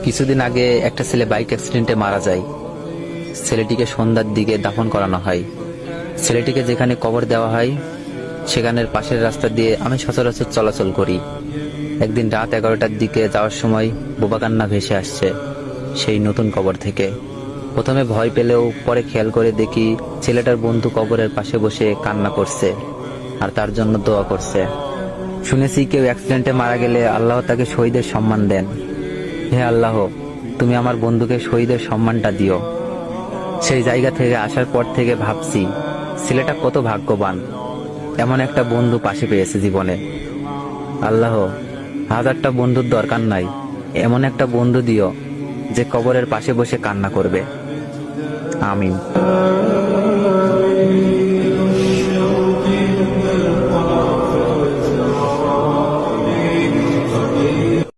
কিছুদিন আগে একটা ছেলে বাইক অ্যাক্সিডেন্টে মারা যায়। ছেলেটিকে সন্ধ্যার দিকে দাফন করানো হয়। ছেলেটিকে যেখানে কবর দেওয়া হয় সেখানের পাশের রাস্তা দিয়ে আমি সচরাচর চলাচল করি। একদিন রাত 11টার দিকে যাওয়ার সময় বোবা কান্না ভেসে আসছে সেই নতুন কবর থেকে। প্রথমে ভয় পেলেও পরে খেয়াল করে দেখি ছেলেটার বন্ধু কবরের পাশে বসে কান্না করছে আর তার জন্য দোয়া করছে। শুনেছি কেউ অ্যাক্সিডেন্টে মারা গেলে আল্লাহ তাকে শহীদের সম্মান দেন। হে আল্লাহ, তুমি আমার বন্ধুকে শহীদের সম্মানটা দিও। সেই জায়গা থেকে আসার পর থেকে ভাবছি ছেলেটা কত ভাগ্যবান, এমন একটা বন্ধু পাশে পেয়েছে জীবনে। আল্লাহ, হাজারটা বন্ধুর দরকার নাই, এমন একটা বন্ধু দিও যে কবরের পাশে বসে কান্না করবে। আমিন।